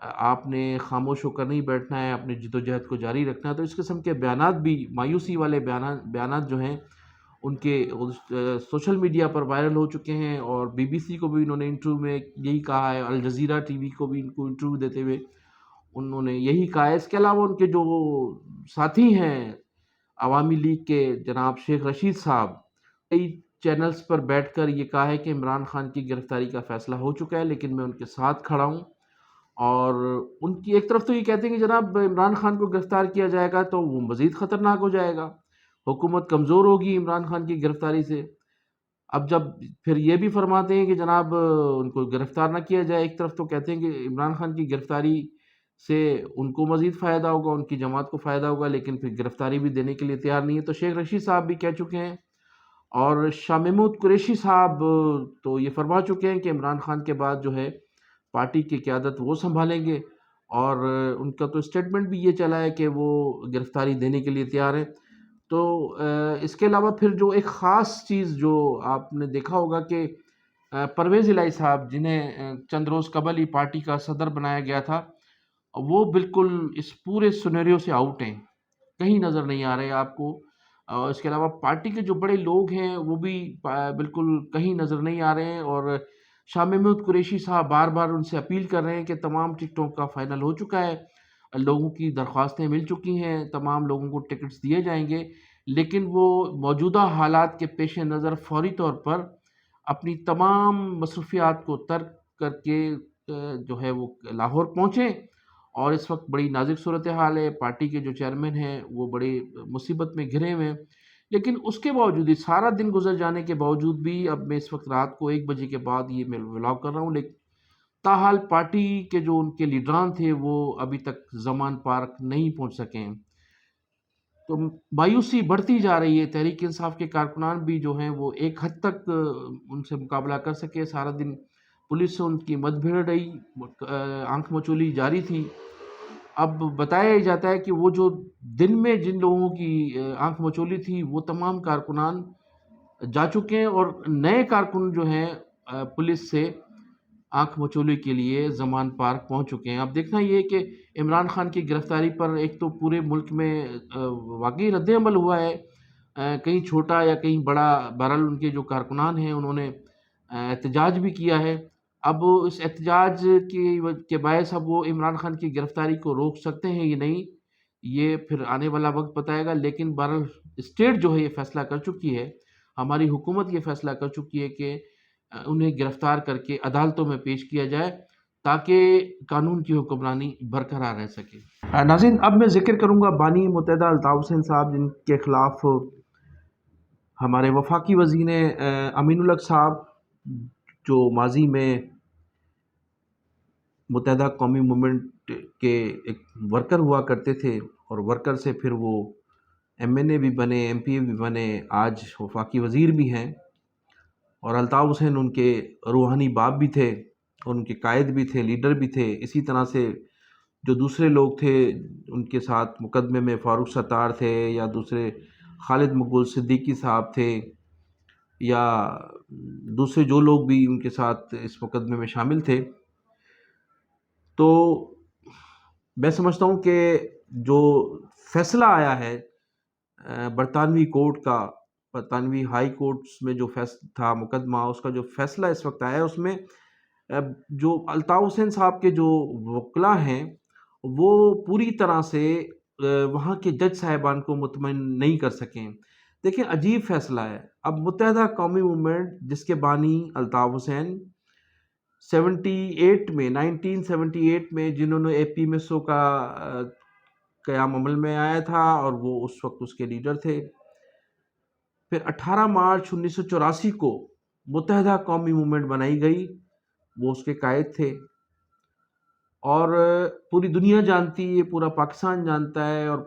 آپ نے خاموش ہو کر نہیں بیٹھنا ہے، اپنی جد و جہد کو جاری رکھنا ہے۔ تو اس قسم کے بیانات بھی، مایوسی والے بیانات جو ہیں ان کے سوشل میڈیا پر وائرل ہو چکے ہیں، اور بی بی سی کو بھی انہوں نے انٹرویو میں یہی کہا ہے، الجزیرہ ٹی وی کو بھی ان کو انٹرویو دیتے ہوئے انہوں نے یہی کہا ہے۔ اس کے علاوہ ان کے جو ساتھی ہیں عوامی لیگ کے، جناب شیخ رشید صاحب، کئی چینلز پر بیٹھ کر یہ کہا ہے کہ عمران خان کی گرفتاری کا فیصلہ ہو چکا ہے، لیکن میں ان کے ساتھ کھڑا ہوں۔ اور ان کی ایک طرف تو یہ کہتے ہیں کہ جناب عمران خان کو گرفتار کیا جائے گا تو وہ مزید خطرناک ہو جائے گا، حکومت کمزور ہوگی عمران خان کی گرفتاری سے۔ اب جب پھر یہ بھی فرماتے ہیں کہ جناب ان کو گرفتار نہ کیا جائے، ایک طرف تو کہتے ہیں کہ عمران خان کی گرفتاری سے ان کو مزید فائدہ ہوگا، ان کی جماعت کو فائدہ ہوگا، لیکن پھر گرفتاری بھی دینے کے لیے تیار نہیں ہے۔ تو شیخ رشید صاحب بھی کہہ چکے ہیں، اور شاہ محمود قریشی صاحب تو یہ فرما چکے ہیں کہ عمران خان کے بعد جو ہے پارٹی کی قیادت وہ سنبھالیں گے، اور ان کا تو اسٹیٹمنٹ بھی یہ چلا ہے کہ وہ گرفتاری دینے کے لیے تیار ہیں۔ تو اس کے علاوہ پھر جو ایک خاص چیز جو آپ نے دیکھا ہوگا کہ پرویز الہی صاحب، جنہیں چند روز قبل ہی پارٹی کا صدر بنایا گیا تھا، وہ بالکل اس پورے سنیریو سے آؤٹ ہیں، کہیں نظر نہیں آ رہے آپ کو۔ اور اس کے علاوہ پارٹی کے جو بڑے لوگ ہیں وہ بھی بالکل کہیں نظر نہیں آ رہے ہیں، اور شاہ محمود قریشی صاحب بار بار ان سے اپیل کر رہے ہیں کہ تمام ٹکٹوں کا فائنل ہو چکا ہے، لوگوں کی درخواستیں مل چکی ہیں، تمام لوگوں کو ٹکٹس دیے جائیں گے، لیکن وہ موجودہ حالات کے پیش نظر فوری طور پر اپنی تمام مصروفیات کو ترک کر کے جو ہے وہ لاہور پہنچیں۔ اور اس وقت بڑی نازک صورتحال ہے، پارٹی کے جو چیئرمین ہیں وہ بڑے مصیبت میں گھرے ہوئے ہیں، لیکن اس کے باوجود ہی، سارا دن گزر جانے کے باوجود بھی، اب میں اس وقت رات کو 1 بجے کے بعد یہ میں ولاگ کر رہا ہوں، لیکن تاحال پارٹی کے جو ان کے لیڈران تھے وہ ابھی تک زمان پارک نہیں پہنچ سکے ہیں۔ تو مایوسی بڑھتی جا رہی ہے، تحریک انصاف کے کارکنان بھی جو ہیں وہ ایک حد تک ان سے مقابلہ کر سکے، سارا دن پولیس سے ان کی مد بھیڑ رہی، آنکھ مچولی جاری تھی۔ اب بتایا ہی جاتا ہے کہ وہ جو دن میں جن لوگوں کی آنکھ مچولی تھی وہ تمام کارکنان جا چکے ہیں، اور نئے کارکن جو ہیں پولیس سے آنکھ مچولی کے لیے زمان پارک پہنچ چکے ہیں۔ اب دیکھنا یہ کہ عمران خان کی گرفتاری پر ایک تو پورے ملک میں واقعی رد عمل ہوا ہے، کہیں چھوٹا یا کہیں بڑا، بہرحال ان کے جو کارکنان ہیں انہوں نے احتجاج بھی کیا ہے۔ اب اس احتجاج کے باعث اب وہ عمران خان کی گرفتاری کو روک سکتے ہیں یا نہیں، یہ پھر آنے والا وقت بتائے گا، لیکن بہرحال اسٹیٹ جو ہے یہ فیصلہ کر چکی ہے، ہماری حکومت یہ فیصلہ کر چکی ہے کہ انہیں گرفتار کر کے عدالتوں میں پیش کیا جائے تاکہ قانون کی حکمرانی برقرار رہ سکے۔ ناظرین، اب میں ذکر کروں گا بانی متحدہ الطاف حسین صاحب، جن کے خلاف ہمارے وفاقی وزیر امین الحق صاحب، جو ماضی میں متحدہ قومی موومنٹ کے ایک ورکر ہوا کرتے تھے، اور ورکر سے پھر وہ ایم این اے بھی بنے، ایم پی اے بھی بنے، آج وفاقی وزیر بھی ہیں، اور الطاف حسین ان کے روحانی باپ بھی تھے، اور ان کے قائد بھی تھے، لیڈر بھی تھے۔ اسی طرح سے جو دوسرے لوگ تھے ان کے ساتھ مقدمے میں، فاروق ستار تھے، یا دوسرے خالد مقبول صدیقی صاحب تھے، یا دوسرے جو لوگ بھی ان کے ساتھ اس مقدمے میں شامل تھے، تو میں سمجھتا ہوں کہ جو فیصلہ آیا ہے برطانوی کورٹ کا، برطانوی ہائی کورٹس میں جو فیصلہ تھا مقدمہ، اس کا جو فیصلہ اس وقت آیا ہے، اس میں جو الطاف حسین صاحب کے جو وکلاء ہیں وہ پوری طرح سے وہاں کے جج صاحبان کو مطمئن نہیں کر سکیں۔ دیکھیں، عجیب فیصلہ ہے۔ اب متحدہ قومی موومنٹ، جس کے بانی الطاف حسین 1978 میں جنہوں نے اے پی ایم ایس او کا قیام عمل میں آیا تھا، اور وہ اس وقت اس کے لیڈر تھے۔ پھر 18 مارچ 1984 کو متحدہ قومی موومنٹ بنائی گئی، وہ اس کے قائد تھے، اور پوری دنیا جانتی ہے، پورا پاکستان جانتا ہے، اور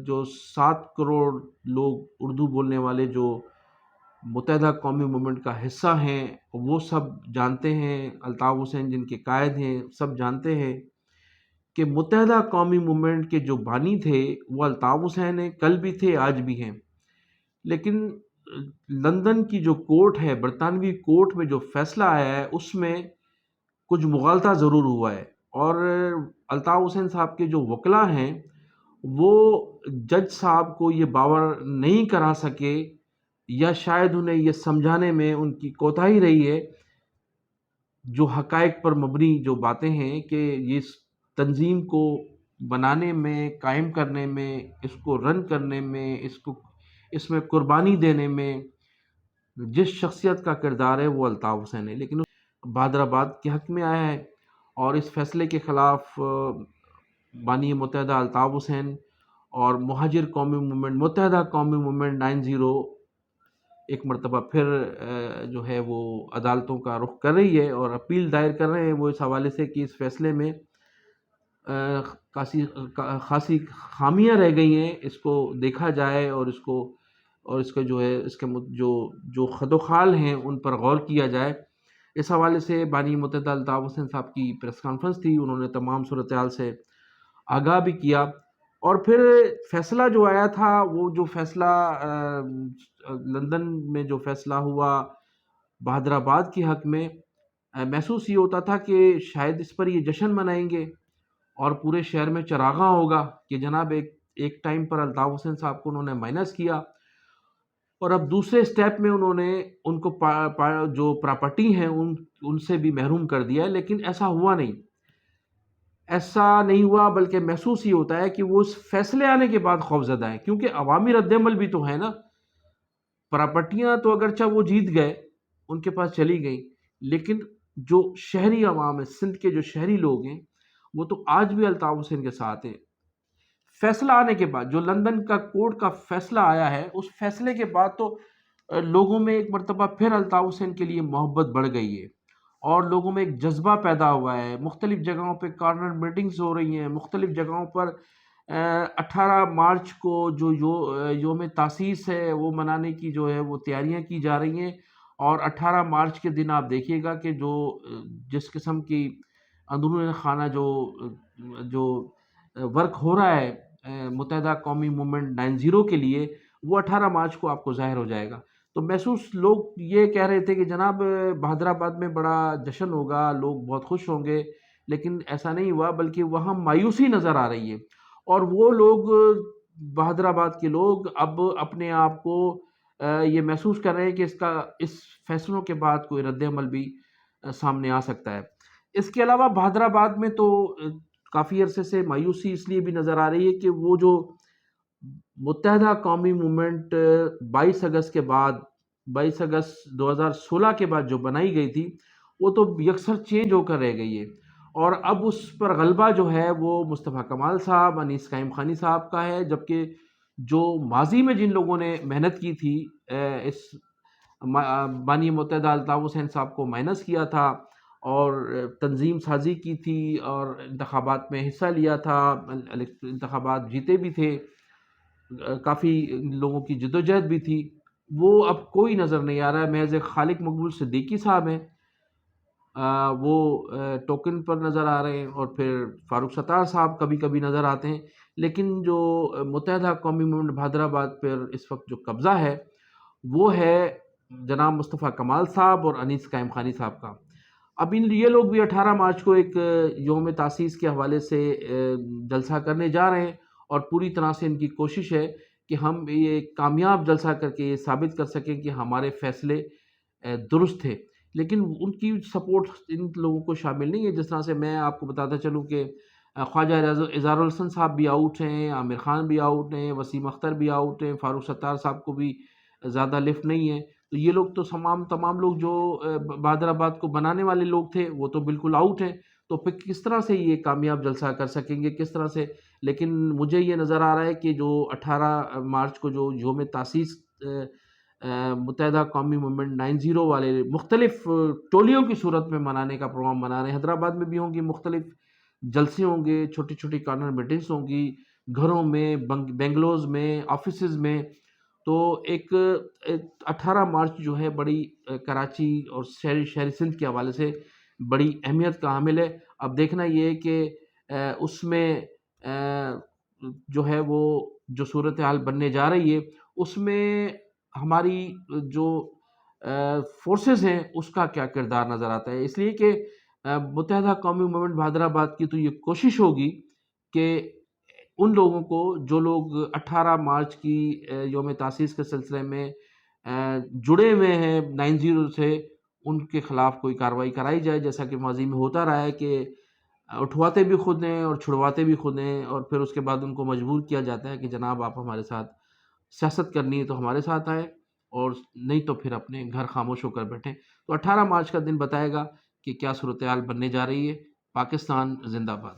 جو 7 کروڑ لوگ اردو بولنے والے جو متحدہ قومی موومنٹ کا حصہ ہیں وہ سب جانتے ہیں، الطاف حسین جن کے قائد ہیں سب جانتے ہیں کہ متحدہ قومی موومنٹ کے جو بانی تھے وہ الطاف حسین ہیں، کل بھی تھے، آج بھی ہیں۔ لیکن لندن کی جو کورٹ ہے، برطانوی کورٹ میں جو فیصلہ آیا ہے، اس میں کچھ مغالطہ ضرور ہوا ہے، اور الطاف حسین صاحب کے جو وکلاء ہیں وہ جج صاحب کو یہ باور نہیں کرا سکے، یا شاید انہیں یہ سمجھانے میں ان کی کوتاہی رہی ہے، جو حقائق پر مبنی جو باتیں ہیں، کہ یہ تنظیم کو بنانے میں، قائم کرنے میں، اس کو رن کرنے میں، اس میں قربانی دینے میں جس شخصیت کا کردار ہے وہ الطاف حسین ہے، لیکن بہادر آباد کے حق میں آیا ہے، اور اس فیصلے کے خلاف بانی متحدہ الطاف حسین اور مہاجر قومی موومنٹ، متحدہ قومی موومنٹ 90 ایک مرتبہ پھر جو ہے وہ عدالتوں کا رخ کر رہی ہے اور اپیل دائر کر رہے ہیں وہ اس حوالے سے کہ اس فیصلے میں خاصی خامیاں رہ گئی ہیں، اس کو دیکھا جائے اور اس کا جو ہے اس کے جو خد و خال ہیں ان پر غور کیا جائے۔ اس حوالے سے بانی متحدہ الطاف حسین صاحب کی پریس کانفرنس تھی، انہوں نے تمام صورتحال سے آگاہ بھی کیا، اور پھر فیصلہ جو آیا تھا، وہ جو فیصلہ لندن میں جو فیصلہ ہوا بہادر آباد کے حق میں، محسوس یہ ہوتا تھا کہ شاید اس پر یہ جشن منائیں گے اور پورے شہر میں چراغاں ہوگا کہ جناب ایک ٹائم پر الطاف حسین صاحب کو انہوں نے مائنس کیا، اور اب دوسرے سٹیپ میں انہوں نے ان کو جو پراپرٹی ہیں ان سے بھی محروم کر دیا ہے، لیکن ایسا ہوا نہیں، بلکہ محسوس یہ ہوتا ہے کہ وہ اس فیصلے آنے کے بعد خوفزدہ ہیں، کیونکہ عوامی رد عمل بھی تو ہے نا۔ پراپرٹیاں تو اگرچہ وہ جیت گئے، ان کے پاس چلی گئیں، لیکن جو شہری عوام ہے، سندھ کے جو شہری لوگ ہیں، وہ تو آج بھی الطاف حسین کے ساتھ ہیں۔ فیصلہ آنے کے بعد جو لندن کا کورٹ کا فیصلہ آیا ہے، اس فیصلے کے بعد تو لوگوں میں ایک مرتبہ پھر الطاف حسین کے لیے محبت بڑھ گئی ہے، اور لوگوں میں ایک جذبہ پیدا ہوا ہے، مختلف جگہوں پہ کارنر میٹنگز ہو رہی ہیں، مختلف جگہوں پر 18 مارچ کو جو یوم تاسیس ہے وہ منانے کی جو ہے وہ تیاریاں کی جا رہی ہیں، اور 18 مارچ کے دن آپ دیکھیے گا کہ جس قسم کی اندرون خانہ جو ورک ہو رہا ہے متحدہ قومی موومنٹ 90 کے لیے، وہ 18 مارچ کو آپ کو ظاہر ہو جائے گا۔ تو محسوس لوگ یہ کہہ رہے تھے کہ جناب بہادر آباد میں بڑا جشن ہوگا، لوگ بہت خوش ہوں گے، لیکن ایسا نہیں ہوا، بلکہ وہاں مایوسی نظر آ رہی ہے، اور وہ لوگ بہادر آباد کے لوگ اب اپنے آپ کو یہ محسوس کر رہے ہیں کہ اس فیصلوں کے بعد کوئی رد عمل بھی سامنے آ سکتا ہے۔ اس کے علاوہ بہادر آباد میں تو کافی عرصے سے مایوسی اس لیے بھی نظر آ رہی ہے کہ وہ جو متحدہ قومی موومنٹ 22 اگست 2016 کے بعد جو بنائی گئی تھی، وہ تو یکسر چینج ہو کر رہ گئی ہے، اور اب اس پر غلبہ جو ہے وہ مصطفیٰ کمال صاحب، انیس قائم خانی صاحب کا ہے، جبکہ جو ماضی میں جن لوگوں نے محنت کی تھی اس بانی متحدہ الطاف حسین صاحب کو مائنس کیا تھا، اور تنظیم سازی کی تھی، اور انتخابات میں حصہ لیا تھا، انتخابات جیتے بھی تھے، کافی لوگوں کی جدوجہد بھی تھی، وہ اب کوئی نظر نہیں آ رہا ہے۔ محض خالق مقبول صدیقی صاحب ہیں، وہ ٹوکن پر نظر آ رہے ہیں، اور پھر فاروق ستار صاحب کبھی کبھی نظر آتے ہیں، لیکن جو متحدہ قومی موومنٹ بہادر آباد پر اس وقت جو قبضہ ہے وہ ہے جناب مصطفیٰ کمال صاحب اور انیس قائم خانی صاحب کا۔ اب یہ لوگ بھی 18 مارچ کو ایک یوم تاسیس کے حوالے سے جلسہ کرنے جا رہے ہیں، اور پوری طرح سے ان کی کوشش ہے کہ ہم یہ کامیاب جلسہ کر کے یہ ثابت کر سکیں کہ ہمارے فیصلے درست تھے، لیکن ان کی سپورٹ ان لوگوں کو شامل نہیں ہے۔ جس طرح سے میں آپ کو بتاتا چلوں کہ خواجہ اظہار الحسن صاحب بھی آؤٹ ہیں، عامر خان بھی آؤٹ ہیں، وسیم اختر بھی آؤٹ ہیں، فاروق ستار صاحب کو بھی زیادہ لفٹ نہیں ہے، تو یہ لوگ تو تمام لوگ جو بہادر آباد کو بنانے والے لوگ تھے وہ تو بالکل آؤٹ ہیں، تو پھر کس طرح سے یہ کامیاب جلسہ کر سکیں گے، کس طرح سے؟ لیکن مجھے یہ نظر آ رہا ہے کہ جو 18 مارچ کو جو یوم تاسیس متحدہ قومی موومنٹ 90 والے مختلف ٹولیوں کی صورت میں منانے کا پروگرام بنا رہے ہیں، حیدرآباد میں بھی ہوں گی، مختلف جلسے ہوں گے، چھوٹی چھوٹی کارنر میٹنگز ہوں گی، گھروں میں، بنگلوز میں، آفیسز میں، تو ایک 18 مارچ جو ہے بڑی کراچی اور شہری سندھ کے حوالے سے بڑی اہمیت کا حامل ہے۔ اب دیکھنا یہ ہے کہ اس میں جو ہے وہ جو صورتحال بننے جا رہی ہے، اس میں ہماری جو فورسز ہیں اس کا کیا کردار نظر آتا ہے، اس لیے کہ متحدہ قومی موومنٹ بہادرآباد کی تو یہ کوشش ہوگی کہ ان لوگوں کو جو لوگ 18 مارچ کی یوم تاسیس کے سلسلے میں جڑے ہوئے ہیں 90 سے، ان کے خلاف کوئی کارروائی کرائی جائے، جیسا کہ ماضی میں ہوتا رہا ہے کہ اٹھواتے بھی خود ہیں اور چھڑواتے بھی خود ہیں، اور پھر اس کے بعد ان کو مجبور کیا جاتا ہے کہ جناب آپ ہمارے ساتھ سیاست کرنی ہے تو ہمارے ساتھ آئے، اور نہیں تو پھر اپنے گھر خاموش ہو کر بیٹھیں۔ تو 18 مارچ کا دن بتائے گا کہ کیا صورتحال بننے جا رہی ہے۔ پاکستان زندہ باد۔